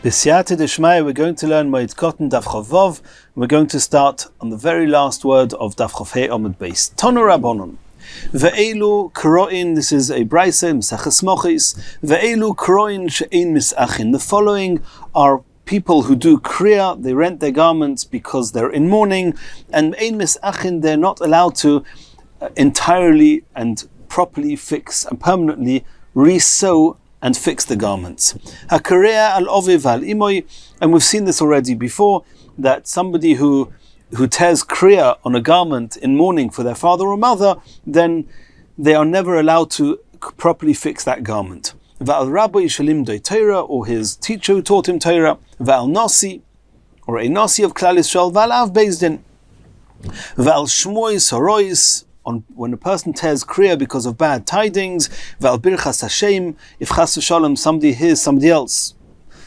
B'siyata d'shmaya, we're going to learn Moed Katan Daf. We're going to start on the very last word of Daf Chof Amud Beis. Tonu Rabbanon. Ve'elu kroin, this is a brayse, Masechet Moed. Ve'elu kroin she'ein misachin. The following are people who do kriya, they rent their garments because they're in mourning, and ein misachin, they're not allowed to entirely and properly fix and permanently re-sew and fix the garments. Hakerea al oviv al imoy, and we've seen this already before, that somebody who tears kriya on a garment in mourning for their father or mother, then they are never allowed to properly fix that garment. Va'al Rabbi shalim doi Torah, or his teacher who taught him Torah, va'al nasi, or a nasi of Klal Yisrael, va'al av beis din, va'al shmois horois, on when a person tears kriya because of bad tidings, va'al birchas Hashem, if chas v'shalom somebody hears somebody else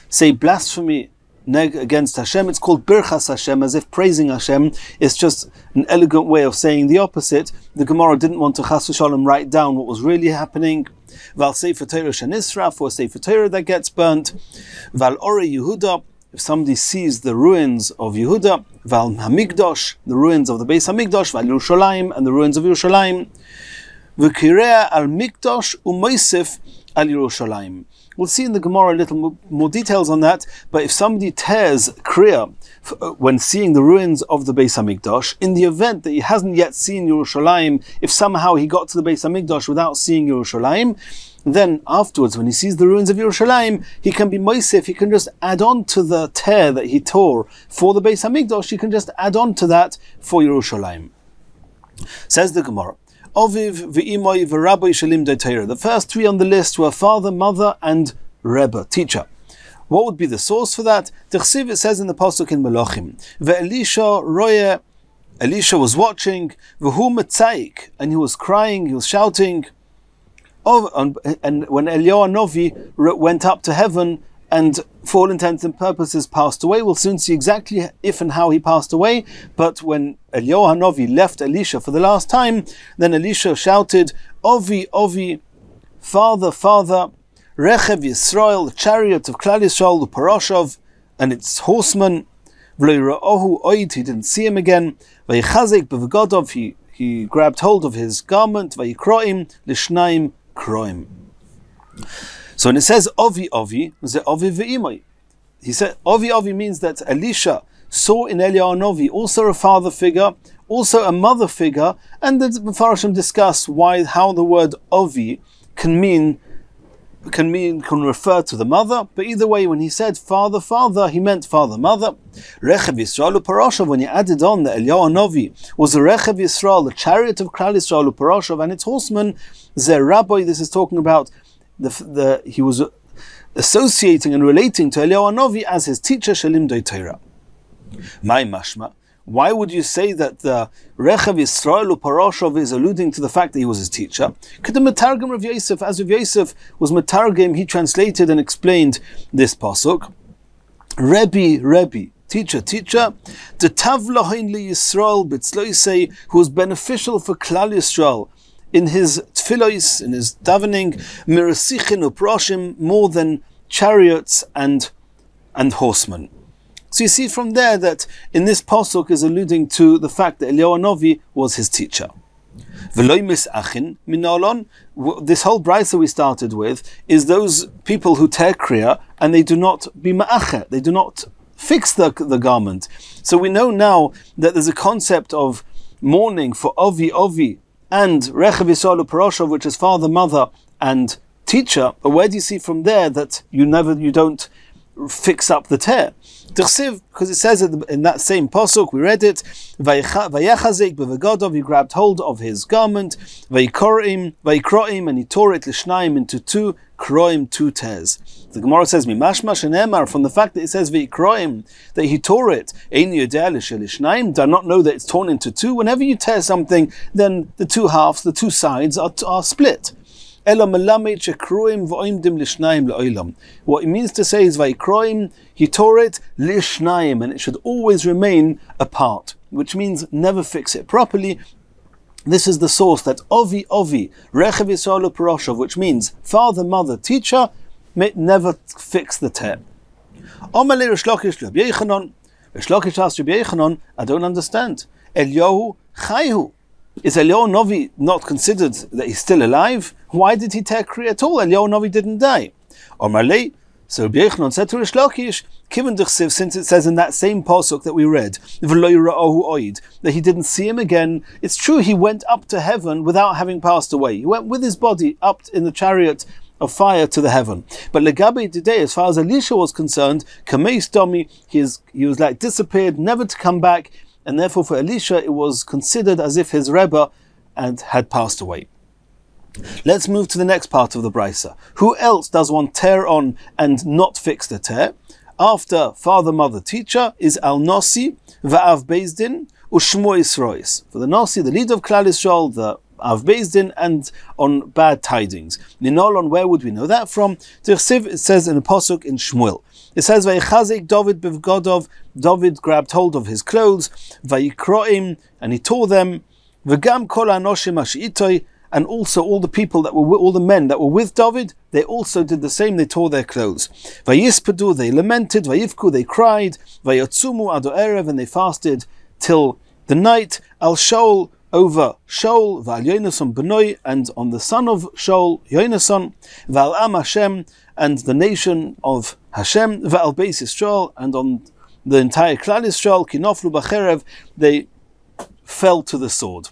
say blasphemy against Hashem, it's called birchas Hashem, as if praising Hashem. It's just an elegant way of saying the opposite. The Gemara didn't want to chas v'shalom write down what was really happening. Va'al sefer Torah shenisraf, or sefer Torah that gets burnt. Va'al orei Yehuda, if somebody sees the ruins of Yehuda. Va'al hamikdash, the ruins of the Beis Hamikdash. Va'al Yerushalayim, and the ruins of Yerushalayim. V'kirea al mikdash u'moisef al Yerushalayim. We'll see in the Gemara a little more details on that, but if somebody tears kriya when seeing the ruins of the Beis Hamikdash, in the event that he hasn't yet seen Yerushalayim, if somehow he got to the Beis Hamikdash without seeing Yerushalayim, then afterwards, when he sees the ruins of Yerushalayim, he can be moisef, he can just add on to the tear that he tore for the Beis Hamikdash, he can just add on to that for Yerushalayim. Says the Gemara, Oviv v'imoy v'rabbi shalim doi Torah. The first three on the list were father, mother, and Rebbe, teacher. What would be the source for that? T'chsiv, it says in the pasuk in Melachim, ve'elisha roye, Elisha was watching, v'hu metzaik, and he was crying, he was shouting. And when Eliyahu Novi went up to heaven and for all intents and purposes passed away, we'll soon see exactly if and how he passed away. But when Eliyahu Novi left Elisha for the last time, then Elisha shouted, Ovi, Ovi, Father, Father, Rechev Yisrael, the chariot of Klal Yisrael, the Parashov, and its horsemen, V'leira'ohu oid, he didn't see him again, V'yichazek b'v'godov, he grabbed hold of his garment, V'yikroim, Lishnaim, Kroim. So when it says Ovi Ovi, it's Ovi ve'imoi. He said Ovi Ovi means that Elisha saw in Eliyahu Novi also a father figure, also a mother figure, and the Mefarshim discuss how the word Ovi can refer to the mother. But either way, when he said father, father, he meant father, mother. Rechev Yisrael Parashov, when he added on that Eliyahu Novi was a Rechev Yisrael, the chariot of Klal Yisrael Parashov, and its horsemen, Zer Rabbi, this is talking about he was associating and relating to Eliyahu Novi as his teacher, Shalim Doi Torah. My mashma, why would you say that the Rechev Yisrael Parashov is alluding to the fact that he was his teacher? Could the Metargim Rav Yosef, as Rav Yosef was Metargim, he translated and explained this pasuk. Rebbe, teacher, the Tavlahin li Yisrael B'tzloisei, who was beneficial for Klal Yisrael, in his tfilos, in his davening, mirasichin uproshim, more than chariots and horsemen. So you see from there that in this pasuk is alluding to the fact that Eliyahu Novi was his teacher. V'loi misachin minalon. This whole brayse we started with is those people who tear kriya and they do not be ma'acher, they do not fix the garment. So we know now that there's a concept of mourning for Ovi, and Rechev Yisrael Parashov, which is father, mother, and teacher. But where do you see from there that you don't fix up the tear? T'chsiv, because it says in that same pasuk, we read it, Vayachazek b'v'godov, he grabbed hold of his garment, Vayikroim, and he tore it Lishnaim into two, Kroim, two tears. The Gemara says, Mimashma shenemar, from the fact that it says Vayikroim, that he tore it, Ein yodea l'shelishnaim, do not know that it's torn into two. Whenever you tear something, then the two halves, the two sides are split. What it means to say is Vayikroim, he tore it Lishnaim, and it should always remain apart, which means never fix it properly. This is the source that Ovi, Rechev Yisrael Parashov, which means father, mother, teacher, may never fix the tear. Omale Rish Lakish Rabbi Yochanan. Rish Lakish asked Rabbi Yochanan, I don't understand. Eliyahu Chayhu. Is Eliyahu Novi not considered that he's still alive? Why did he tear Kriya at all? Eliyahu Novi didn't die. Omale. So Rabbi Yochanan said to Rish Lakish, since it says in that same pasuk that we read, that he didn't see him again, it's true he went up to heaven without having passed away. He went with his body up in the chariot of fire to the heaven. But Legabe today, as far as Elisha was concerned, Kameis Domi, he was like disappeared, never to come back, and therefore for Elisha it was considered as if his Rebbe had passed away. Let's move to the next part of the Brisa. Who else does one tear on and not fix the tear? After father, mother, teacher is Al Nasi, Va'av Bezdin, Ushmo Yisrois. For the Nasi, the leader of Klal Yisrael, the Av Bezdin, and on bad tidings. Ninolon, where would we know that from? It says in a pasuk in Shmuel. It says, Vayichazik David bevgodov. David grabbed hold of his clothes, Vayikroim, and he tore them. V'gam kol anoshim ashiitoi. And also all the men that were with David, they also did the same, they tore their clothes. Vayispadu, they lamented, Vayivku, they cried, Vayotzumu ado erev, and they fasted till the night. Al Shaul, over Shaul, Val Yonason Benoi, and on the son of Shaul, Yonason, Val Am Hashem, and the nation of Hashem, Val Beis Yisrael, and on the entire Klal Yisrael, Kinoflu Bacherev, they fell to the sword.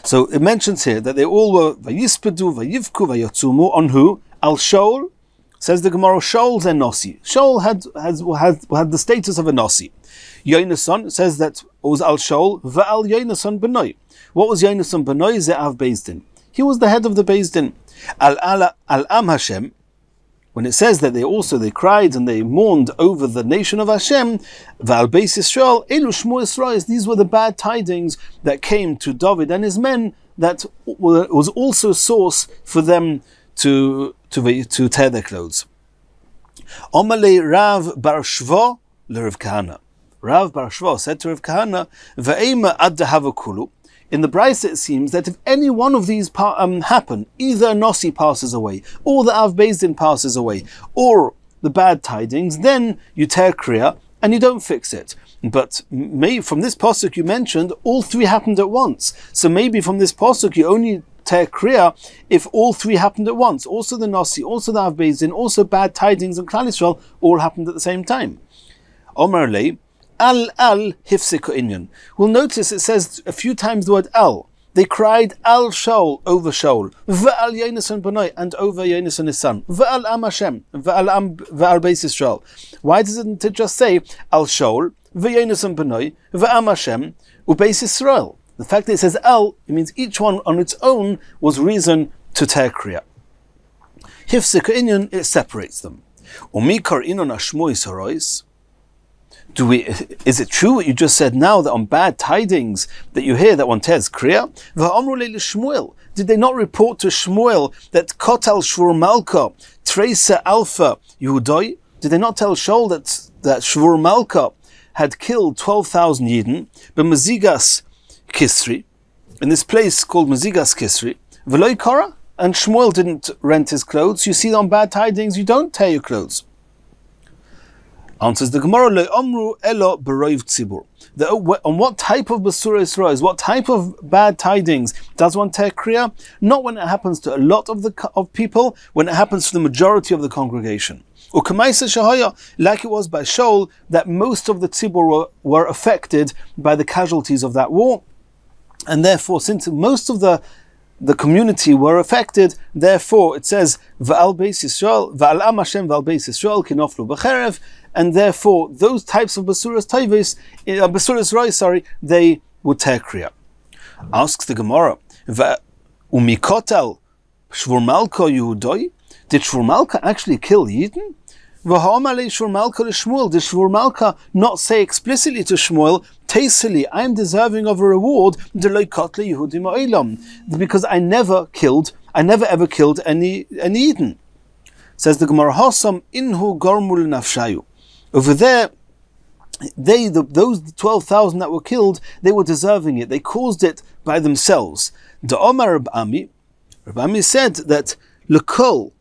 So it mentions here that they all were Vayispadu, Vayivku, Vayotzumu, on who? Al Shaul, says the Gemara, Shaul's a Nasi. Shaul had the status of a Nasi. Yonason says that it was Al Shaul, Va'al Yonason Benoi. What was Yonason Benoi? Ze'av Bezdin. He was the head of the Bezdin. Al Am Hashem, when it says that they cried and they mourned over the nation of Hashem, Va'al Beis Yisrael, Elu Shmo Yisrael, these were the bad tidings that came to David and his men, that was also source for them to tear their clothes. Omale Rav Bar Shvo le Rav Kahana. Rav Bar Shvo said to Rav Kahana, Va'ema ad dehavakulu. In the Brisa it seems that if any one of these happen, either a Nasi passes away, or the Av Bezdin passes away, or the bad tidings, then you tear Kriya and you don't fix it. But maybe from this pasuk you mentioned, all three happened at once. So maybe from this pasuk you only tear Kriya if all three happened at once. Also the Nasi, also the Av Bezdin, also bad tidings and Klal Yisrael all happened at the same time. Omer lei, Al hifsiku inyan. We'll notice it says a few times the word al. They cried Al Shaul over Shaul, Va'al Yonason Benoi, and over Yonason his son, Va'al Am Hashem, Va'al Beis Yisrael. Why doesn't it just say Al Shaul, Va'yonason Benoi, Va'am Hashem, Ubeis Yisrael? The fact that it says Al, it means each one on its own was reason to tear Kriya. Hifsiku inyan, it separates them. Umikar inon ashmo yisharois. Is it true what you just said now, that on bad tidings that you hear that one tears Kriya? Did they not report to Shmuel that Kotal Shvur Malka, Tresa Alpha Yehudoi? Did they not tell Shaul that Shvur Malka had killed 12,000 Yidden, but Mazigas Kisri, in this place called Mazigas Kisri, Veloi Kara? And Shmuel didn't rent his clothes. You see, on bad tidings, you don't tear your clothes. Answers the Gemara, Le Omru Elo Beroiv Tzibur. On what type of Basura Yisrael, what type of bad tidings does one tear Kriya? Not when it happens to a lot of people, when it happens to the majority of the congregation. Ukamaisa Shahaya, like it was by Shaul, that most of the Tzibur were affected by the casualties of that war, and therefore, since most of the community were affected, therefore it says Va'al Beis Yisrael, Va'al Am Hashem Va'al Beis Yisrael Kinoflu B'cherev, and therefore those types of Basuras Rois, they would tear Kriya. Asks the Gemara, Umikotel Shvur Malka Yehudoi? Did Shvur Malka actually kill Yidden? Did Shvur Malka not say explicitly to Shmuel, Tasili, I am deserving of a reward, because I never ever killed any Yidden. Says the Gemara, Hosam inhu gormul nafshayu. Over there, those 12,000 that were killed, they were deserving it. They caused it by themselves. The Omar Rabbi said that Lekol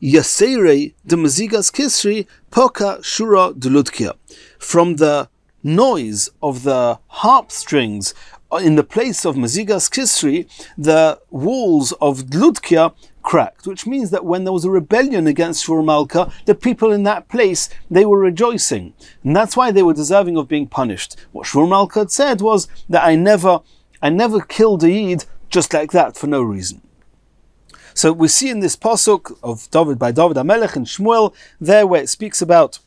Yaseire de Mazigas Kisri Poka Shura Dulutkia. From the noise of the harp strings in the place of Mazigas Kisri, the walls of Dlutkia cracked, which means that when there was a rebellion against Shur Malka, the people in that place, they were rejoicing. And that's why they were deserving of being punished. What Shur Malka had said was that I never killed a Yid just like that for no reason. So we see in this pasuk of David by David HaMelech and Shmuel, there where it speaks about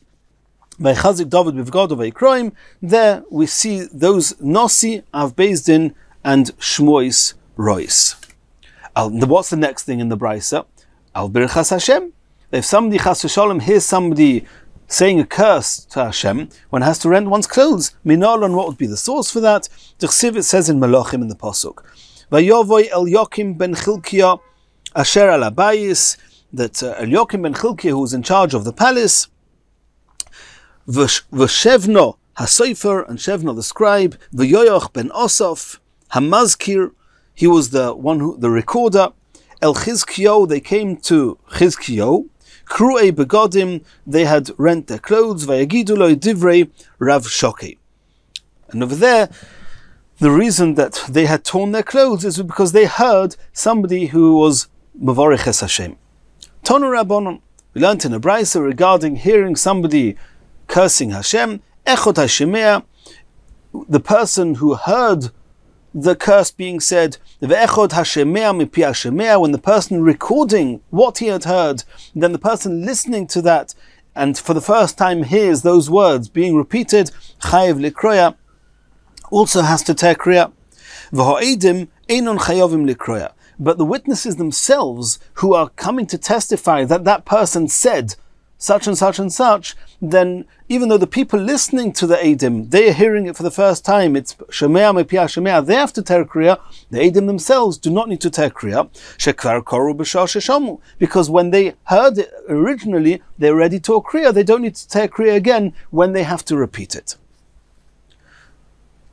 Vaychazik David b'vgad v'yikroim, there we see those Nosi, Av Beis Din, and Shmois Rois. What's the next thing in the Brisa? Al Birchas Hashem. If somebody Chas v'Shalom hears somebody saying a curse to Hashem, one has to rent one's clothes. Minalon, what would be the source for that? T'chsiv, it says in Malachim in the pasuk, Vayovoi El Yokim ben Chilkiah Asher al Abayis, that Eliakim ben Chilkiah, who was in charge of the palace, V'Shevno HaSofer, and Shevno the scribe, V'Yoyoch ben Osaf Hamazkir, he was the recorder, El Chizkiyo, they came to Chizkiyo, Kru'ei Begodim, they had rent their clothes, Vayagidu lo divrei Rav Shoki. And over there, the reason that they had torn their clothes is because they heard somebody who was Mavorech es Hashem. Tonu Rabbonon, we learned in a Brisa regarding hearing somebody cursing Hashem, Echot HaShemea, the person who heard the curse being said, Ve'echot HaShemea mipi HaShemea, when the person recording what he had heard, then the person listening to that, and for the first time hears those words being repeated, Chayev Likroya, also has to tear kriya. V'ho'edim einon chayovim likroya. But the witnesses themselves who are coming to testify that that person said such and such and such, then even though the people listening to the Eidim, they are hearing it for the first time, it's Shemea Mepia Shemea, they have to tear kriya. The Eidim themselves do not need to tear kriya. Shekvar koru b'shah sheshamu, because when they heard it originally, they're ready to kriya. They don't need to tear kriya again when they have to repeat it.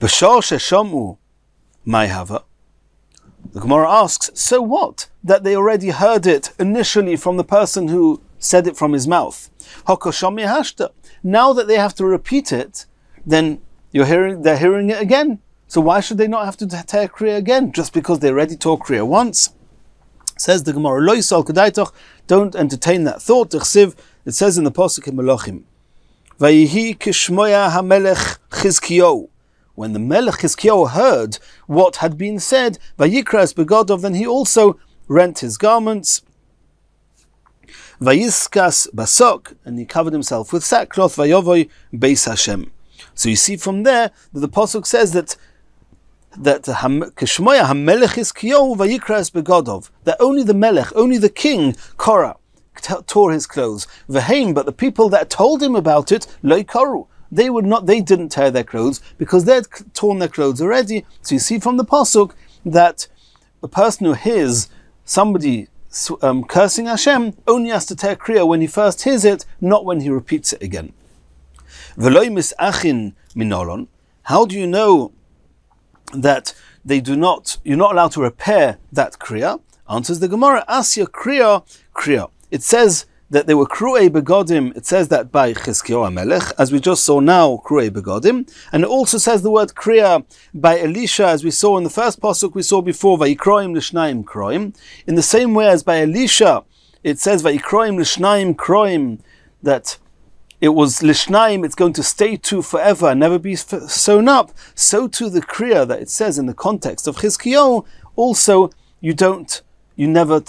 B'shah sheshamu mayhava. The Gemara asks, so what? That they already heard it initially from the person who said it from his mouth. Hokoshami hashta. Now that they have to repeat it, then they're hearing it again. So why should they not have to tear kriya again? Just because they already tore kriya once? Says the Gemara, Lo yisal kedaitoch, don't entertain that thought. It says in the pasuk in Malachim, Vayihi kishmoya hamelech Chizkiyo. When the Melech Chizkiyo heard what had been said, Vayikras begodov, then he also rent his garments, Vayiskas basok, and he covered himself with sackcloth, Vayovoy beis Hashem. So you see from there that the pasuk says that Kishmoya hamelech Chizkiyo Vayikras begodov, that only the Melech, only the king Korah tore his clothes. V'heim, but the people that told him about it, loy koru, they didn't tear their clothes because they had torn their clothes already. So you see from the pasuk that a person who hears somebody cursing Hashem only has to tear kriya when he first hears it, not when he repeats it again. V'loy misachin minolon. How do you know that you're not allowed to repair that kriya? Answers the Gemara, Asya kriya. It says that they were Kru'ei Begodim. It says that by Chizkiyo HaMelech, as we just saw now, Kru'ei Begodim. And it also says the word Kriya by Elisha, as we saw in the first pasuk we saw before, Vayikroim L'Shnayim Kroim. In the same way as by Elisha, it says Vayikroim L'Shnayim Kroim, that it was L'Shnayim, it's going to stay to forever and never be sewn up. So too the Kriya that it says in the context of Chizkiyo, also you never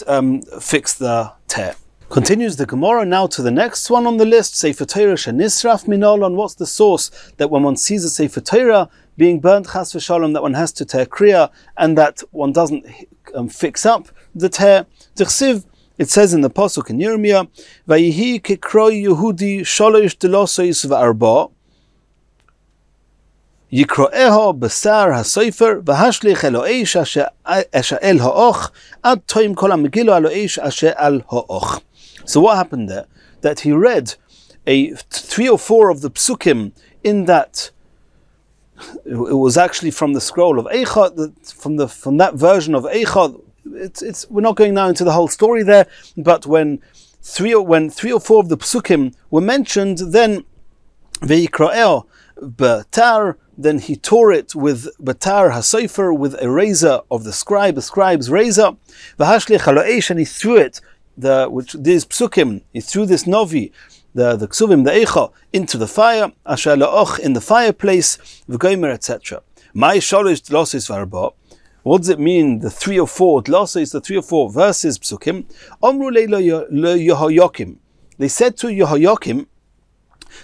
fix the tear. Continues the Gemara now to the next one on the list, Sefer Torah shenisraf minolon. What's the source that when one sees a Sefer Torah being burnt chas v'shalom, that one has to tear kriya and that one doesn't fix up the tear? T'chsiv, it says in the pasuk in Yirmiyah, Vayihi kikroi Yehudi sholosh delosois v'arba Yikro'eho b'sar ha'sofer v'hashlich elo eish asher el ha'och ad toim kol ha'megilo alo eish asher al ha'och. So what happened there? That he read 3 or 4 of the psukim in that. It was actually from the scroll of Eichad, from that version of Eichad. We're not going now into the whole story there, but when when 3 or 4 of the psukim were mentioned, then Veikra'el Batar, then he tore it with Batar HaSofer, with a razor of the scribe, a scribe's razor. V'hashlich halo'esh, and he threw it, these psukim, he threw this novi, the ksuvim, the eicha, into the fire, asher la'och, in the fireplace, v'gomer, etc. My sholish dlosis varba. What does it mean, the 3 or 4 dlosis, the 3 or 4 verses, psukim? Omru Yehoyakim. They said to Yehoyakim,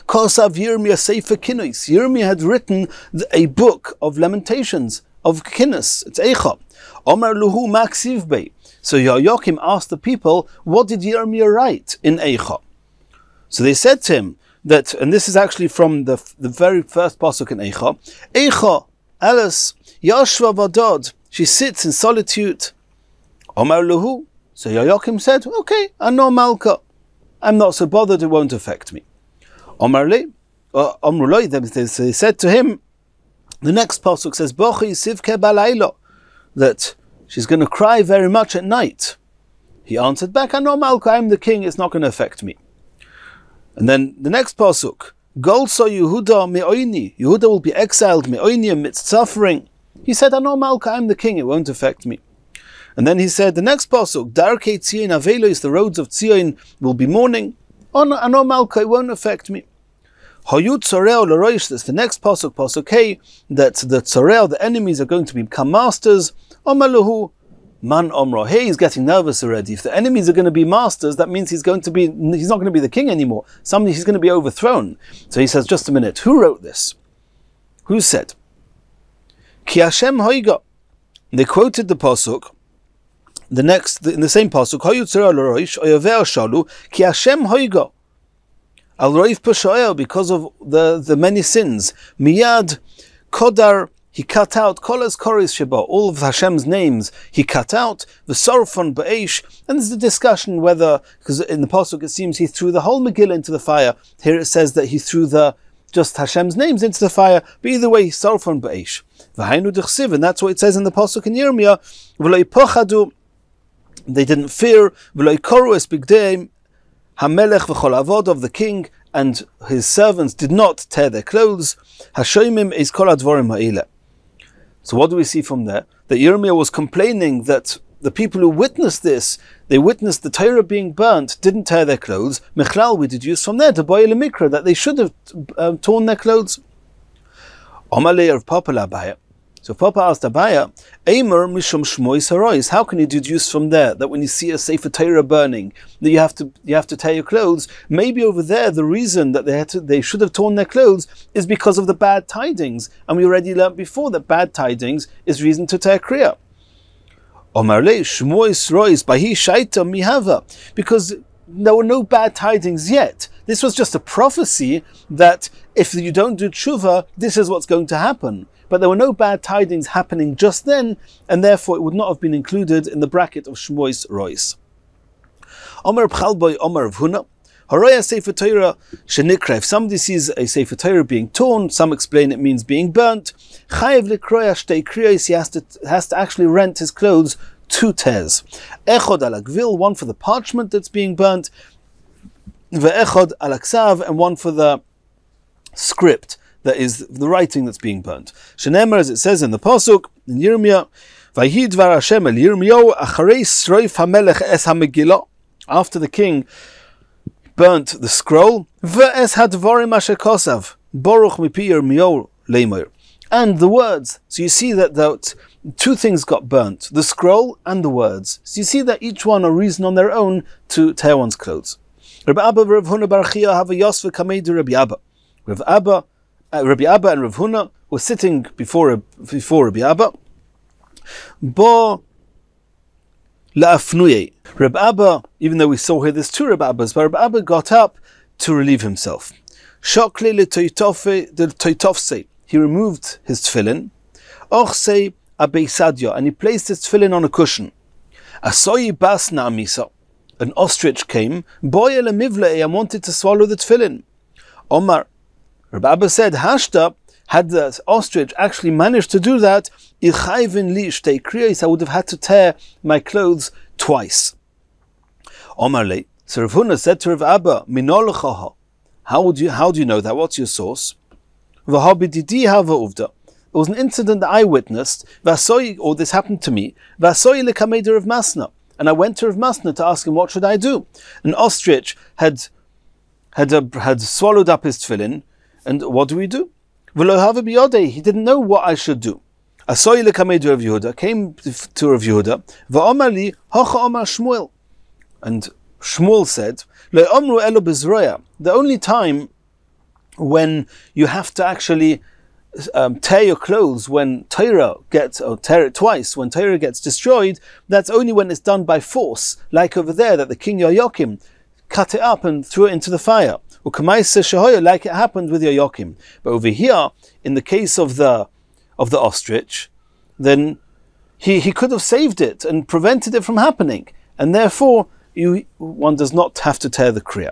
Kosav Yirmiyah Sefer Kinos. Yirmiyah had written a book of lamentations, of Kinos. It's Eicha. Omar Luhu Maksiv Bey. So Yehoyakim asked the people, what did Yirmiyah write in Eicha? So they said to him that, and this is actually from the very first pasuk in Eicha, Eicha, Alice, Yashva Vadod, she sits in solitude. Omar Luhu. So Yehoyakim said, okay, Ano Malka. I'm not so bothered, it won't affect me. Omruloi, they said to him, the next pasuk says, Bochi sivke balaylo, that she's going to cry very much at night. He answered back, Ano Malka, I'm the king, it's not going to affect me. And then the next pasuk, Golso Yehuda me'oini, Yehuda will be exiled me'oini amidst suffering. He said, Ano Malka, I'm the king, it won't affect me. And then he said, the next pasuk, Darkei Tzion Avelos, the roads of Tzion will be mourning. Ano Malka, it won't affect me. Hayut Tzoreo L'roish, that's the next pasuk Hey, that the Tzoreo, the enemies, are going to become masters. Omaluhu Man Omro. Hey, he's getting nervous already. If the enemies are going to be masters, that means he's not going to be the king anymore. He's going to be overthrown. So he says, just a minute, who wrote this? Who said? Ki Hashem Hoiga. They quoted the pasuk. In the same pasuk, Hayut Tzoreo L'roish, Oyaveh Shalu, Ki Hashem Hoiga. Al Roif Peshoel, because of the many sins. Miyad Kodar, he cut out Kolas Koris Sheba, all of Hashem's names he cut out. V'sorfon Ba'esh, and there's a discussion whether, because in the pasuk it seems he threw the whole Megillah into the fire. Here it says that he threw just Hashem's names into the fire. But either way, Sorfon Ba'esh. V'hainu D'chsiv, and that's what it says in the pasuk in Yirmiyah. V'loi Pochadu, they didn't fear. V'loi Koru es Bigdeim Hamelech v'chol avod, of the king and his servants did not tear their clothes. Hashoimim is kol advorim ha'ile. So what do we see from there? That Yirmiyah was complaining that the people who witnessed this, they witnessed the Torah being burnt, didn't tear their clothes. Mechlal, we deduce from there, to boil a mikra, that they should have torn their clothes. Omalei of Papa Labaya. So Papa asked Abaya, Eimer mishum shmois harois. How can you deduce from there that when you see a Sefer Torah burning, that you have to tear your clothes? Maybe over there the reason that they should have torn their clothes is because of the bad tidings, and we already learnt before that bad tidings is reason to tear kriya. Omarle shmois rois bahi shaita mihava, because there were no bad tidings yet. This was just a prophecy that if you don't do tshuva, this is what's going to happen. But there were no bad tidings happening just then, and therefore it would not have been included in the bracket of Shmois Rois. Omer Bchalboy Omer of Huna. Haraya Sefer Torah Shenikra. If somebody sees a Sefer Torah being torn, some explain it means being burnt. Chayev Likroya Shtei Kriyos, he has to actually rent his clothes 2 tears. Echod al Agvil, one for the parchment that's being burnt. Ve'echod al Aksav, and one for the script, that is the writing that's being burnt. Shenemer, as it says in the pasuk in Yirmiyah, Vayhi dvar Hashem el Yirmiyahu acharei sroif hamelech es hamegillah. After the king burnt the scroll, ve'es hadvarim asher kosav baruch mipi Yirmiyahu leimer, and the words. So you see that 2 things got burnt: the scroll and the words. So you see that each one are reason on their own to tear one's clothes. Rabbi Abba Rav Huna bar Chia have a yosva kamei de Rabbi Abba. Rabbi Abba and Rav Huna were sitting before Rabbi Abba. Bo la'afnuye. Rabbi Abba, even though we saw here there's 2 Rabbi Abbas, but Rabbi Abba got up to relieve himself. Shokle le, he removed his tefillin. Ochsei abeisadya, and he placed his tefillin on a cushion. Asoyi bas na'amisa, an ostrich came. Boye le mivlei, and wanted to swallow the tefillin. Omar, Rabbi Abba said, Hashta, had the ostrich actually managed to do that, I would have had to tear my clothes twice. Omarle, So Rav Huna said to Rav Abba, Minolachaha, how do you know that? What's your source? It was an incident that I witnessed, or this happened to me, and I went to Rav Masna to ask him, what should I do? An ostrich had swallowed up his tefillin, and what do we do? He didn't know what I should do. Came to Rav Yehuda, and Shmuel said, the only time when you have to actually tear your clothes when Torah gets, or tear it twice, when Torah gets destroyed, that's only when it's done by force, like over there that the king Yoakim cut it up and threw it into the fire, like it happened with Yoakim. But over here, in the case of the ostrich, then he could have saved it and prevented it from happening, and therefore one does not have to tear the kriya.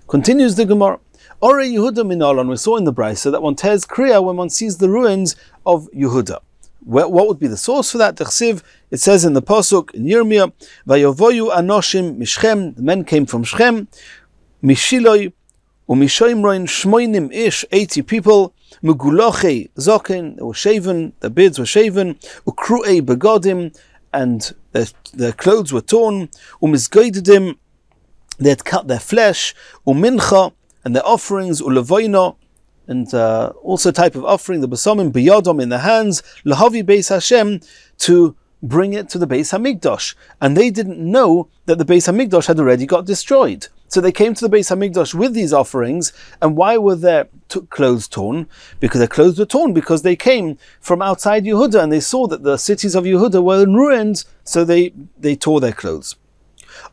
Continues the Gemara. Ore Yehuda Minalan, we saw in the Brisa that one tears kriya when one sees the ruins of Yehuda. What would be the source for that? It says in the Pasuk in Yirmiyah, Vayovoyu Anoshim Mishchem, the men came from Shechem, Mishiloi, Umishoimroin Shmoinim Ish, 80 people, Muguloche Zokin, they were shaven, their beards were shaven, Ukru'ei Begodim, and their clothes were torn, Umizgoidedim, they had cut their flesh, Umincha, and their offerings, Ulevoino, and also type of offering, the Basomim Biyadom in their hands, Lahavi Beis Hashem, to bring it to the Beis HaMikdash. And they didn't know that the Beis HaMikdash had already got destroyed. So they came to the Beis HaMikdash with these offerings, and why were their clothes torn? Because their clothes were torn because they came from outside Yehuda, and they saw that the cities of Yehuda were in ruins, so they tore their clothes.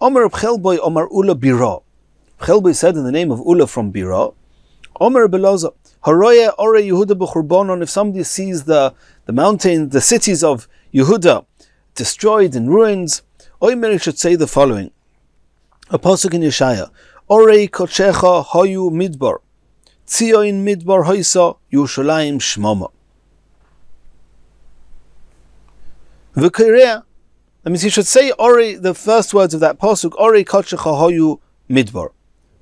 Omer Bchelboy, Omer Ula Bira. Bchelboy said in the name of Ula from Bira, Omer Beloza, Haroya Ore Yehuda B'churbanon, if somebody sees the mountain, the cities of Yehuda destroyed in ruins, Omer should say the following. A pasuk in Yeshaya, Orei kochecha hoyu midbar, Tzion midbar hoisa, Yerushalayim shmama. V'kirea, that means he should say Orei, the first words of that pasuk, Orei kochecha hoyu midbar.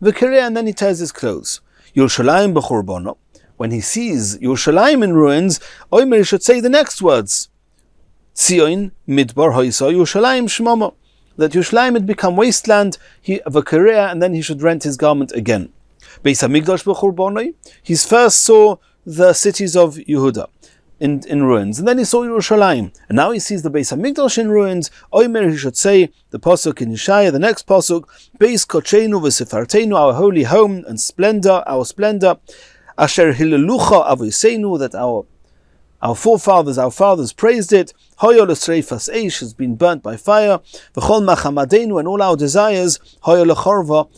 V'kirea, and then he tears his clothes. Yerushalayim b'churbono. When he sees Yerushalayim in ruins, Omer should say the next words, Tzion midbar hoisa, Yerushalayim shmama. That Yerushalayim had become wasteland, and then he should rent his garment again. Beis HaMikdash b'churbanoi, he first saw the cities of Yehuda in ruins, and then he saw Yerushalayim, and now he sees the Beis HaMikdash in ruins. Omer, he should say the pasuk in Yeshaya, the next pasuk, Beis Kocheinu v'Sefarteinu, our holy home and splendor, our splendor, Asher Hilelucha Avoseinu, that our forefathers, our fathers praised it. Hoyol Esreifas Eish has been burnt by fire. V'chol Machamadenu, and all our desires, Hoyol Echorva,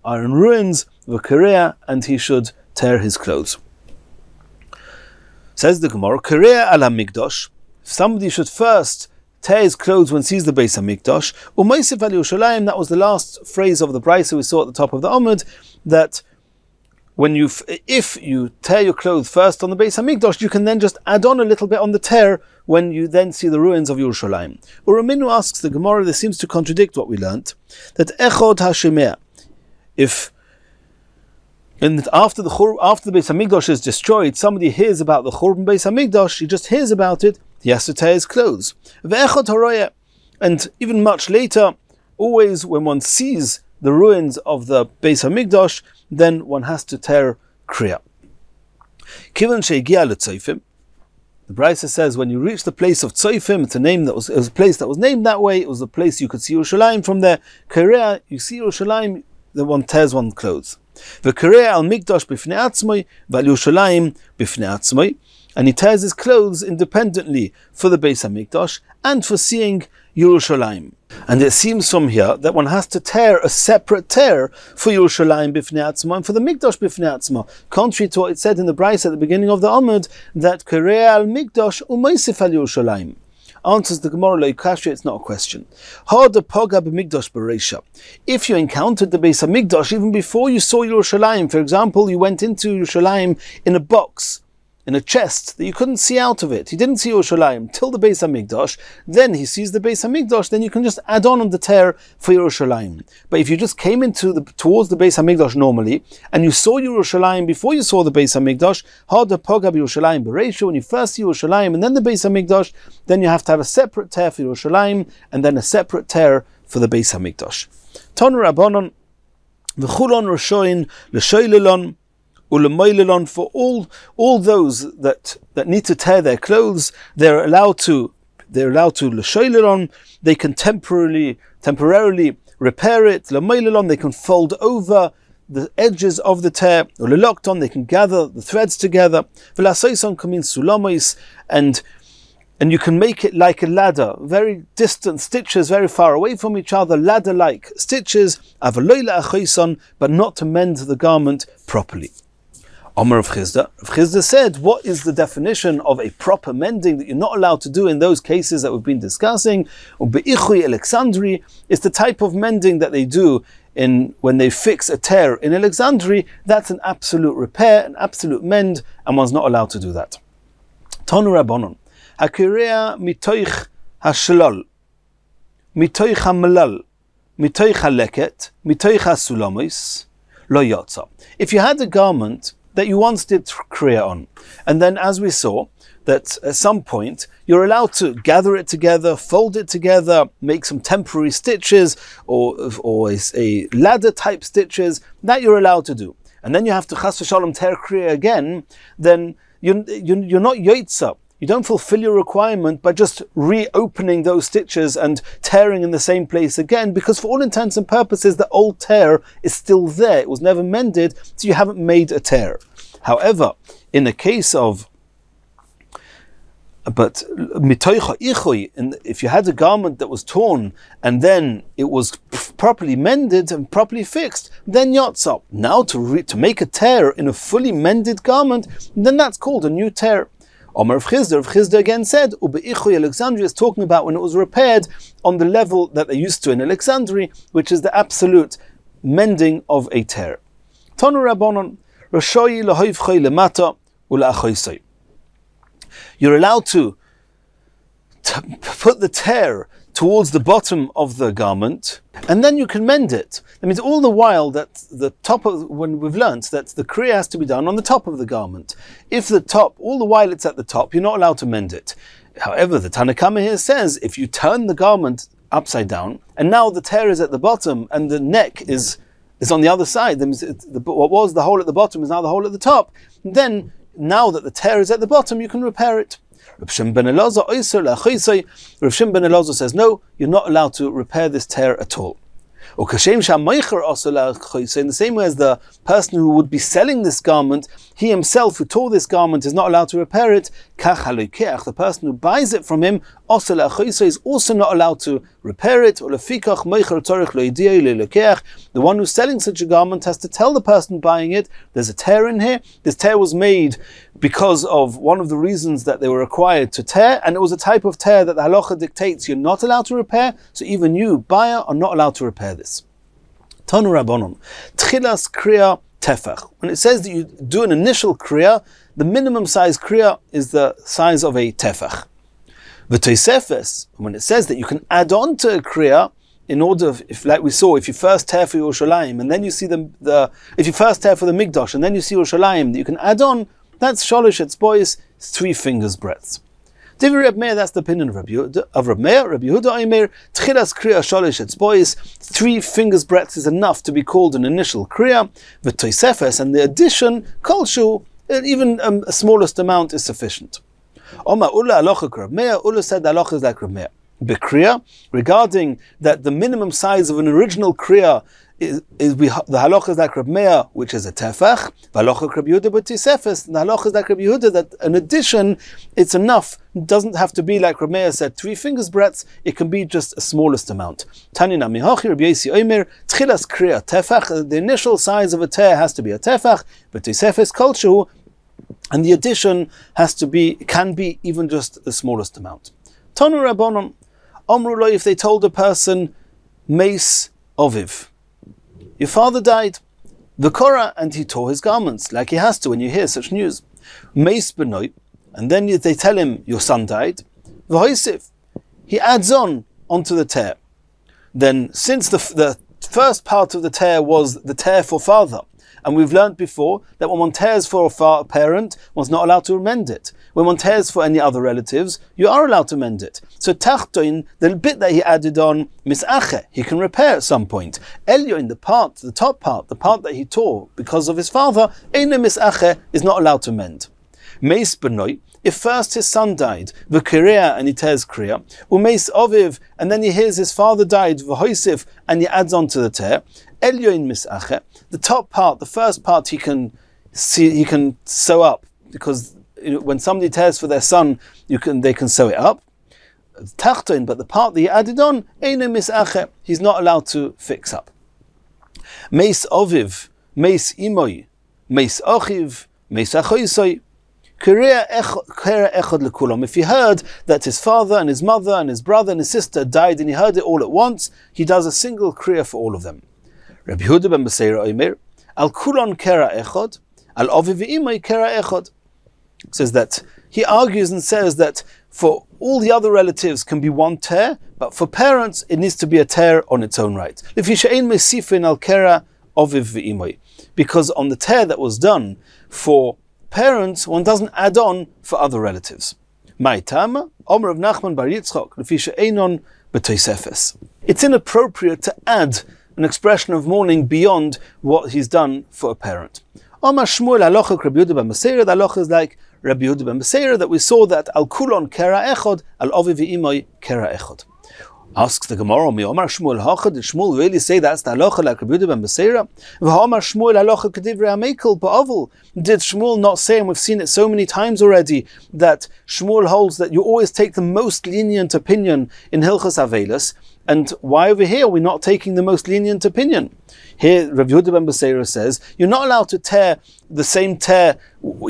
are in ruins. V'Kerea, and he should tear his clothes. Says the Gemara, Kerea ala Mikdash. Somebody should first tear his clothes when sees the Beis HaMikdash. U'Meisif al Yerushalayim, that was the last phrase of the Brisa we saw at the top of the Amud, that if you tear your clothes first on the Beis HaMikdash, you can then just add on a little bit on the tear when you then see the ruins of Yerushalayim. Uraminu asks the Gemara, this seems to contradict what we learnt, that Echod HaShemea, after the Beis HaMikdash is destroyed, somebody hears about the Churban Beis HaMikdash, he just hears about it, he has to tear his clothes. Ve'echod HaRoya, and even much later, always when one sees the ruins of the Beis HaMikdash, then one has to tear kriya. Kivan she'egia le'tzayfim, the Brisa says when you reach the place of Tzayfim, it was a place that was named that way, it was a place you could see Yerushalayim from there. Kriya, you see Yerushalayim, then one tears one's clothes. V'kriya al mikdash b'fnei atzmoi, v'al Yerushalayim b'fnei atzmoi, and he tears his clothes independently for the Beis HaMikdash and for seeing Yerushalayim. And it seems from here that one has to tear a separate tear for Yerushalayim b'fnei atzma and for the Mikdash b'fnei atzma, contrary to what it said in the Brisa at the beginning of the Amud, that Kerei al Mikdash u'meisif al Yerushalayim. Answers the Gemara Leikashri, it's not a question. If you encountered the Beis HaMikdash even before you saw Yerushalayim, for example, you went into Yerushalayim in a box, in a chest that you couldn't see out of it. He didn't see Yerushalayim till the Beis Hamikdash. Then he sees the Beis Hamikdash. Then you can just add on the tear for Yerushalayim. But if you just came towards the Beis Hamikdash normally, and you saw Yerushalayim before you saw the Beis Hamikdash, hard poga Yerushalayim bereishu. When you first see Yerushalayim and then the Beis Hamikdash, then you have to have a separate tear for Yerushalayim and then a separate tear for the Beis Hamikdash. Tonu Rabbanon v'chulon Roshoin l'shoylelon. For all those that need to tear their clothes, they're allowed to l'shoylelon. They can temporarily repair it. L'moylelon, they can fold over the edges of the tear. Or l'lokton, they can gather the threads together. V'lasoison kamin sulamois, and you can make it like a ladder, very distant stitches, very far away from each other, ladder-like stitches. Avaloila achoison, but not to mend the garment properly. Omer of Chisda. Rav Chisda said, what is the definition of a proper mending that you're not allowed to do in those cases that we've been discussing? Be'ichui Alexandri is the type of mending that they do when they fix a tear in Alexandri. That's an absolute repair, an absolute mend, and one's not allowed to do that. Tonu Rabbanon. Hakirea mitoich hashlol, mitoich hamalal, mitoich haleket, mitoich hasulamois, lo yotza. If you had a garment that you once did kriya on, and then as we saw, that at some point you're allowed to gather it together, fold it together, make some temporary stitches, or a ladder type stitches, that you're allowed to do. And then you have to chas v'shalom tear kriya again, then you're not yotza. You don't fulfill your requirement by just reopening those stitches and tearing in the same place again, because for all intents and purposes, the old tear is still there. It was never mended, so you haven't made a tear. However, in the case of, if you had a garment that was torn and then it was properly mended and properly fixed, then yotza. Now to make a tear in a fully mended garment, then that's called a new tear. Omer of Chisda again said, Ube'ichui Alexandria is talking about when it was repaired on the level that they used to in Alexandria, which is the absolute mending of a tear. Tonu Rabbanon, Roshoyi lahoivchoi lemata ula'achoisoi. You're allowed to put the tear towards the bottom of the garment, and then you can mend it. That means all the while that the top of, when we've learnt that the kriya has to be done on the top of the garment. If the top, all the while it's at the top, you're not allowed to mend it. However, the Tanakama here says, if you turn the garment upside down, and now the tear is at the bottom, and the neck is on the other side, then what was the hole at the bottom is now the hole at the top, then now that the tear is at the bottom, you can repair it. Rav Shimon ben Elazar says, no, you're not allowed to repair this tear at all. In the same way as the person who would be selling this garment, he himself who tore this garment is not allowed to repair it. The person who buys it from him is also not allowed to repair it. The one who's selling such a garment has to tell the person buying it, there's a tear in here. This tear was made because of one of the reasons that they were required to tear, and it was a type of tear that the halacha dictates you're not allowed to repair, so even you, buyer, are not allowed to repair this. Tanu Rabbanon, Tchilas Kriya Tefach. When it says that you do an initial Kriya, the minimum size Kriya is the size of a Tefach. V'toisefes, when it says that you can add on to a Kriya, in order, if like we saw, if you first tear for Yerushalayim, and then you see if you first tear for the Mikdash, and then you see Yerushalayim, you can add on, that's sholish etzbois, 3 fingers breadths. Divrei Reb Meir, that's the opinion of Reb Meir. Reb Yehuda Omer, Tchilas Kriya sholish etzbois, 3 fingers breadths is enough to be called an initial Kriya. V'toisefes, and the addition, kolshu, even a smallest amount is sufficient. Oma Ula alocha Reb Meir, Ula said the alocha is like Reb Meir. Bekriya, regarding that the minimum size of an original Kriya is the halacha is like Reb Meir, which is a tefach. Halacha Reb Yehuda b'tisefes. The halacha is like Reb Yehuda that in addition, it's enough. It doesn't have to be like Reb Meir said, 3 fingers breadths. It can be just a smallest amount. Tanina mihachi Reb Yesi Omer tchilas kriya tefach. The initial size of a tear has to be a tefach, but tisefes kolshu, and the addition can be even just the smallest amount. Tanu Rabbanon Omru lo, if they told a person Meis Oviv, your father died, V'kora, and he tore his garments, like he has to when you hear such news. Meis benoi, and then they tell him, your son died. V'hoisif, he adds on onto the tear. Then, since the first part of the tear was the tear for father, and we've learnt before that when one tears for a parent, one's not allowed to mend it. When one tears for any other relatives, you are allowed to mend it. So tachtoin, the bit that he added on, misache, he can repair at some point. Elyoin, the top part, the part that he tore because of his father, eine misache, is not allowed to mend. Meis benoi, if first his son died, v'kirea, and he tears kriya, umeis oviv, and then he hears his father died, v'hoisif, and he adds on to the tear, elyoin misache, the top part, the first part, he can sew up, because when somebody tears for their son, they can sew it up. Tachtoin, but the part that he added on, eine misache, he's not allowed to fix up. Meis oviv, meis imoy, meis ochiv, meis achoisoi. If he heard that his father and his mother and his brother and his sister died and he heard it all at once, he does a single kriya for all of them. Rabbi Yehuda ben Beseira Omer, al kulon kera echod, al ovi v'imay kera echod. Says that he argues and says that for all the other relatives can be one tear, but for parents it needs to be a tear on its own right. Because on the tear that was done for parents, one doesn't add on for other relatives. Ma'itama, Omer of Nachman bar Yitzchok, lefisha einon b'toisefes. It's inappropriate to add an expression of mourning beyond what he's done for a parent. Omer Shmuel halacha Rabbi Yehuda ben Beseira, the halacha is like Rabbi Yehuda ben Beseira, that we saw that al kulon kera echod, al ovi v'imoy kera echod. Asks the Gemara, Mi Omar Shmuel Hacha, did Shmuel really say that's the halacha like Rabbi Yehuda ben Beseira? V'Omar Shmuel halacha k'divrei hamekel ba'avul. Did Shmuel not say, and we've seen it so many times already, that Shmuel holds that you always take the most lenient opinion in Hilchas Avelis, and why over here we're not taking the most lenient opinion? Here, Rabbi Yehuda ben Beseira says, you're not allowed to tear the same tear,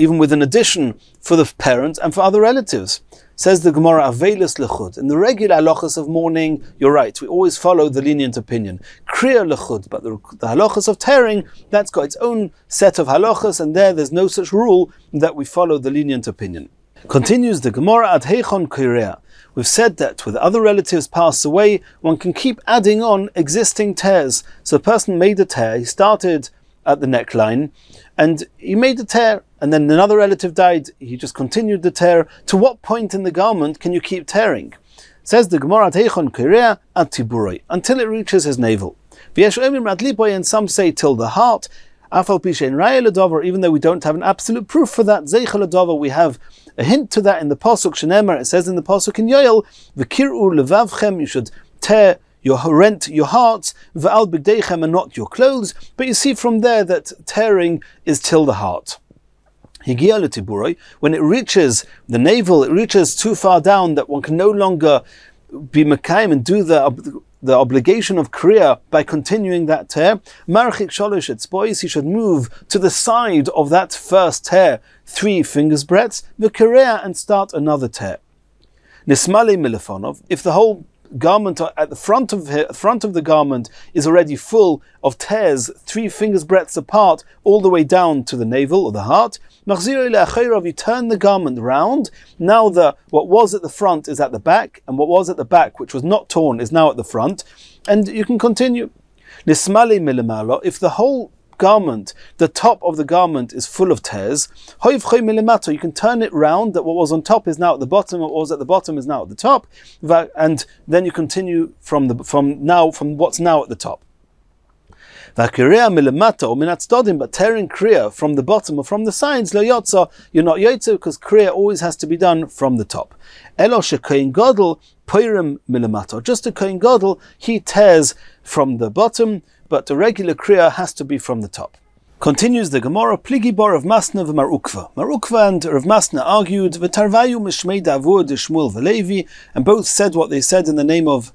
even with an addition, for the parents and for other relatives. Says the Gemara, Avelis lechud. In the regular halachas of mourning, you're right, we always follow the lenient opinion. Kriya lechud, but the halachas of tearing, that's got its own set of halachas, and there's no such rule that we follow the lenient opinion. Continues the Gemara, ad heichon kriya. We've said that with other relatives pass away, one can keep adding on existing tears. So a person made a tear, he started at the neckline, and he made a tear, and then another relative died, he just continued the tear. To what point in the garment can you keep tearing? Says the Gemara, until it reaches his navel. And some say till the heart, even though we don't have an absolute proof for that, we have a hint to that in the Pasuk Shenemar. It says in the Pasuk in Yoel, V'kir'u levavchem, you should rent your hearts, v'al b'gdeichem, and not your clothes. But you see from there that tearing is till the heart. When it reaches the navel, it reaches too far down that one can no longer be mekayim and do the obligation of kriya by continuing that tear. Marchik sholish etzbois, he should move to the side of that first tear 3 fingers breadths, v'kirea, and start another tear. Nismale milefonov, if the whole garment at the front of the garment is already full of tears 3 fingers breadths apart all the way down to the navel or the heart, you turn the garment round. Now what was at the front is at the back, and what was at the back, which was not torn, is now at the front, and you can continue. If the whole garment, the top of the garment is full of tears, you can turn it round, that what was on top is now at the bottom, what was at the bottom is now at the top, and then you continue from what's now at the top. But tearing kriya from the bottom or from the sides, you're not yotze, because kriya always has to be done from the top. Just a kohen gadol, he tears from the bottom, but the regular kriya has to be from the top. Continues the Gemara, Pligi bar of Masna v'Marukva. Marukva and Rav Masna argued, V'tarvayu mishmei d'Avur de Shmuel v'Levi, and both said what they said in the name of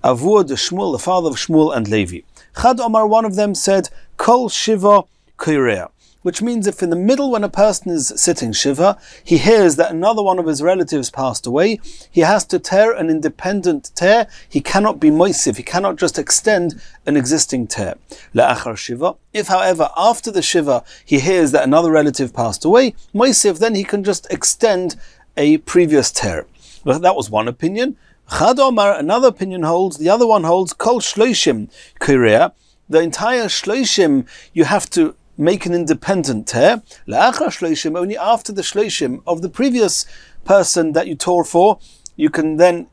Avur de Shmuel, the father of Shmuel and Levi. Chad Omar, one of them, said, Kol Shiva Kirea. which means if in the middle when a person is sitting Shiva, he hears that another one of his relatives passed away, he has to tear an independent tear. He cannot be moisiv, he cannot just extend an existing tear. La'achar Shiva. If, however, after the Shiva, he hears that another relative passed away, moisiv, then he can just extend a previous tear. Well, that was one opinion. Chad Omar, another opinion holds, the other one holds, Kol Shloishim Kirea, the entire Shloishim, you have to make an independent tear. La'achar Shloishim, only after the Shloishim of the previous person that you tore for, you can then,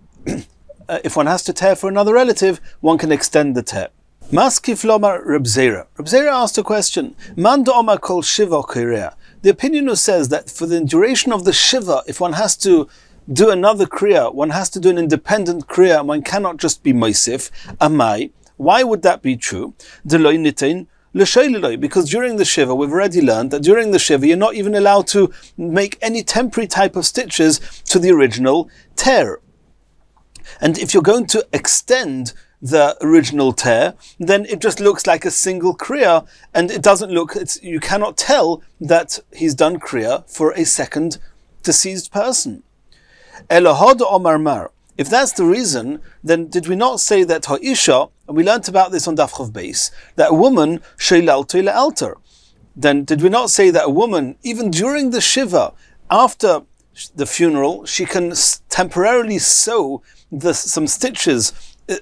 if one has to tear for another relative, one can extend the tear. Maskif Lomar Reb Zera. Reb Zera asked a question. Man Omar Kol Shiva Kirea. The opinion who says that for the duration of the Shiva, if one has to do another Kriya, one has to do an independent Kriya, one cannot just be Moisif. Amai. Why would that be true? Because during the Shiva, we've already learned that during the Shiva, you're not even allowed to make any temporary type of stitches to the original tear. And if you're going to extend the original tear, then it just looks like a single Kriya, and it doesn't look, you cannot tell that he's done Kriya for a second deceased person. Elohad Omar Mar. If that's the reason, then did we not say that Ha'isha, and we learnt about this on Daf Chav Beis, that a woman, Sheilalto Le'alter. Then did we not say that a woman, even during the Shiva, after the funeral, she can temporarily sew some stitches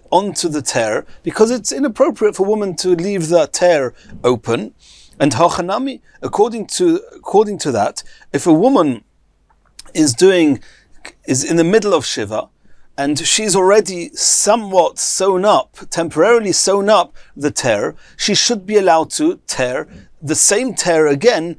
onto the tear, because it's inappropriate for a woman to leave the tear open. And Hachanami, according to that, if a woman is in the middle of Shiva, and she's already somewhat temporarily sewn up the tear, she should be allowed to tear the same tear again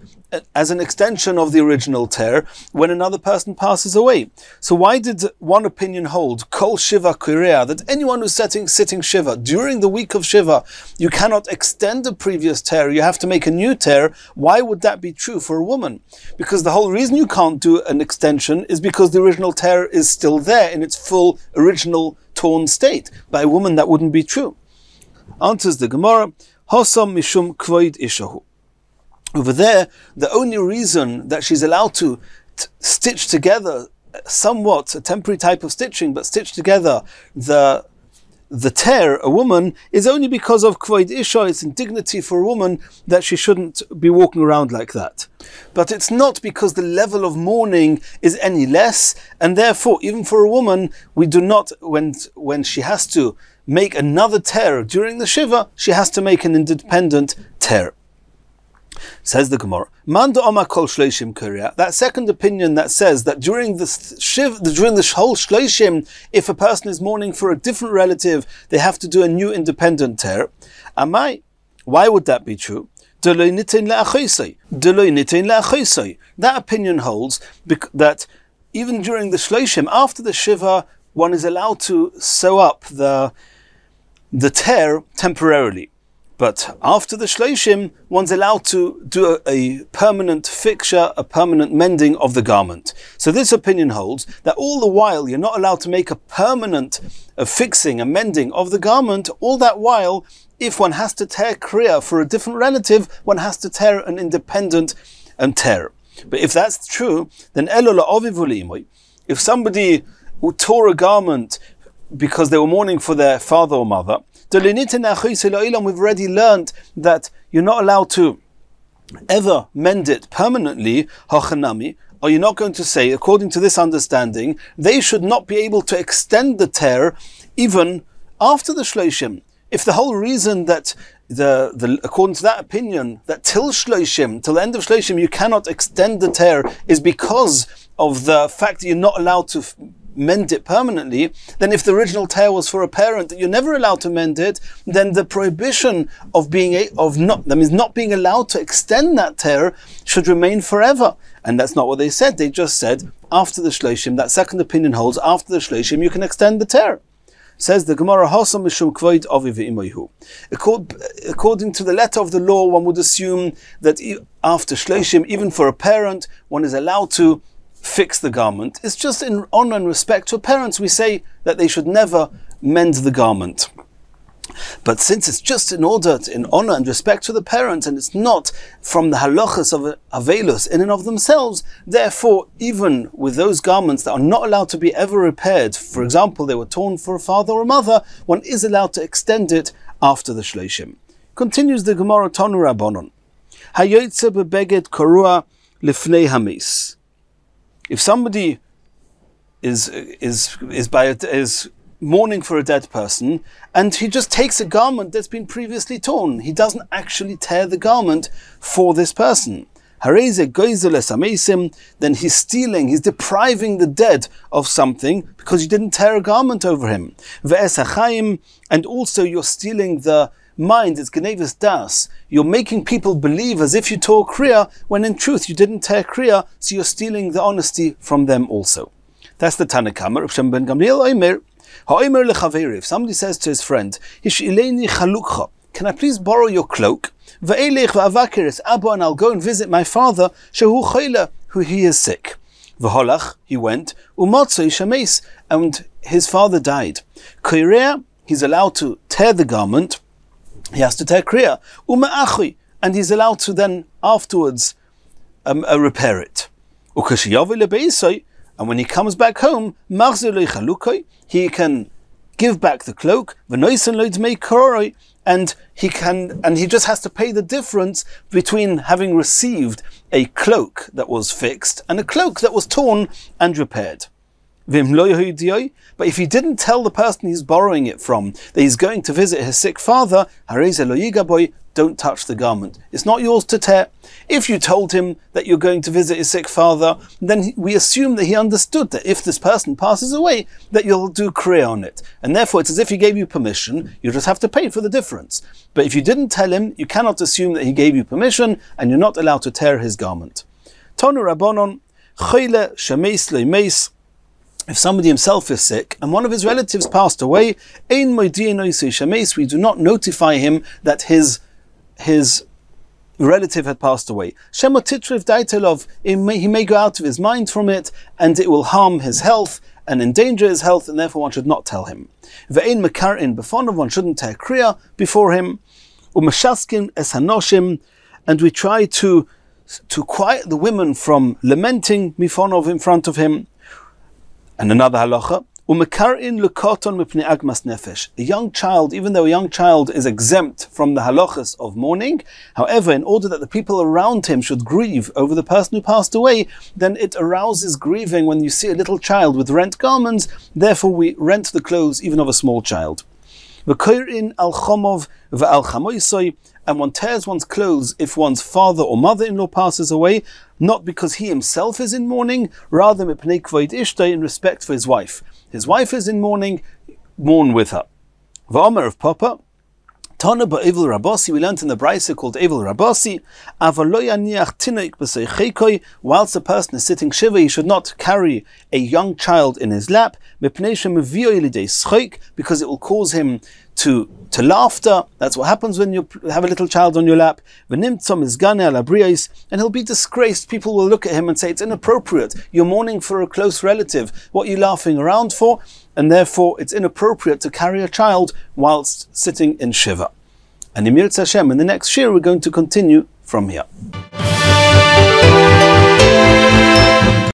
as an extension of the original tear when another person passes away. So why did one opinion hold, Kol Shiva Kirea, that anyone who's sitting Shiva, during the week of Shiva, you cannot extend the previous tear, you have to make a new tear? Why would that be true for a woman? Because the whole reason you can't do an extension is because the original tear is still there in its full original torn state. By a woman that wouldn't be true. Answers the Gemara, Hosam Mishum Kvoid Ishahu. Over there, the only reason that she's allowed to stitch together somewhat, a temporary type of stitching, but stitch together the tear, a woman, is only because of Kvoid Isha. It's indignity for a woman that she shouldn't be walking around like that. But it's not because the level of mourning is any less, and therefore, even for a woman, we do not, when she has to make another tear during the Shiva, she has to make an independent tear. Says the Gemara, Manda Omar Kol Shloishim Kirea. That second opinion that says that during the whole Shloishim, if a person is mourning for a different relative, they have to do a new independent tear. Amai, why would that be true? That opinion holds that even during the Shloishim, after the Shiva, one is allowed to sew up the tear temporarily. But after the Shloishim, one's allowed to do a permanent fixture, a permanent mending of the garment. So this opinion holds that all the while you're not allowed to make a permanent fixing, a mending of the garment. All that while, if one has to tear Kriya for a different relative, one has to tear an independent tear. But if that's true, then if somebody tore a garment because they were mourning for their father or mother, we've already learned that you're not allowed to ever mend it permanently. Are you not going to say, according to this understanding, they should not be able to extend the tear even after the Shloishim? If the whole reason that according to that opinion, that till Shloishim, till the end of Shloishim, you cannot extend the tear is because of the fact that you're not allowed to mend it permanently, then if the original tear was for a parent that you're never allowed to mend it, then the prohibition of not being allowed to extend that tear should remain forever. And that's not what they said. They just said after the Shloishim, that second opinion holds, after the Shloishim you can extend the tear. Says the Gemara, Hasam Mishum Kvoid Avi Ve'imayhu. According to the letter of the law, one would assume that after Shloishim, even for a parent, one is allowed to fix the garment. It's just in honor and respect to parents. We say that they should never mend the garment. But since it's just in honor and respect for the parents, and it's not from the halachas of avelus in and of themselves, therefore, even with those garments that are not allowed to be ever repaired, for example, they were torn for a father or a mother, one is allowed to extend it after the shloshim. Continues the Gemara, Tanu Rabbanon. Hayotze bebeged korua lifnei hamis. If somebody is mourning for a dead person, and he just takes a garment that's been previously torn, he doesn't actually tear the garment for this person. Then he's stealing, he's depriving the dead of something because you didn't tear a garment over him. And also you're stealing the mind, it's Genevus Das. You're making people believe as if you tore Kriya, when in truth you didn't tear Kriya, so you're stealing the honesty from them also. That's the Tanakama. Rav Shem ben Gamliel Omer. If somebody says to his friend, can I please borrow your cloak? And I'll go and visit my father, who he is sick. He went, and his father died. He's allowed to tear the garment, he has to tear kriya. And he's allowed to then afterwards repair it. And when he comes back home, he can give back the cloak, and he just has to pay the difference between having received a cloak that was fixed and a cloak that was torn and repaired. But if he didn't tell the person he's borrowing it from that he's going to visit his sick father, don't touch the garment. It's not yours to tear. If you told him that you're going to visit his sick father, then we assume that he understood that if this person passes away, that you'll do kriya on it. And therefore it's as if he gave you permission, you just have to pay for the difference. But if you didn't tell him, you cannot assume that he gave you permission, and you're not allowed to tear his garment. Tonu Rabbanon, Choyle Shemeis Leimeis. If somebody himself is sick and one of his relatives passed away, we do not notify him that his relative had passed away. He may go out of his mind from it, and it will harm his health and endanger his health, and therefore one should not tell him. One shouldn't tear kriya before him. And we try to quiet the women from lamenting mifonov in front of him. And another halacha, a young child, even though a young child is exempt from the halachas of mourning, however, in order that the people around him should grieve over the person who passed away, then it arouses grieving when you see a little child with rent garments. Therefore we rent the clothes even of a small child. And one tears one's clothes if one's father or mother-in-law passes away, not because he himself is in mourning, rather in respect for his wife. His wife is in mourning, mourn with her. V'omer of Papa, Tana ba'evil Rabasi, we learnt in the Brisa called Evil Rabasi, whilst a person is sitting shiva, he should not carry a young child in his lap, because it will cause him to laughter. That's what happens when you have a little child on your lap. And he'll be disgraced. People will look at him and say, it's inappropriate. You're mourning for a close relative. What are you laughing around for? And therefore it's inappropriate to carry a child whilst sitting in shiva. And in Mirz Hashem, in the next shiur, we're going to continue from here.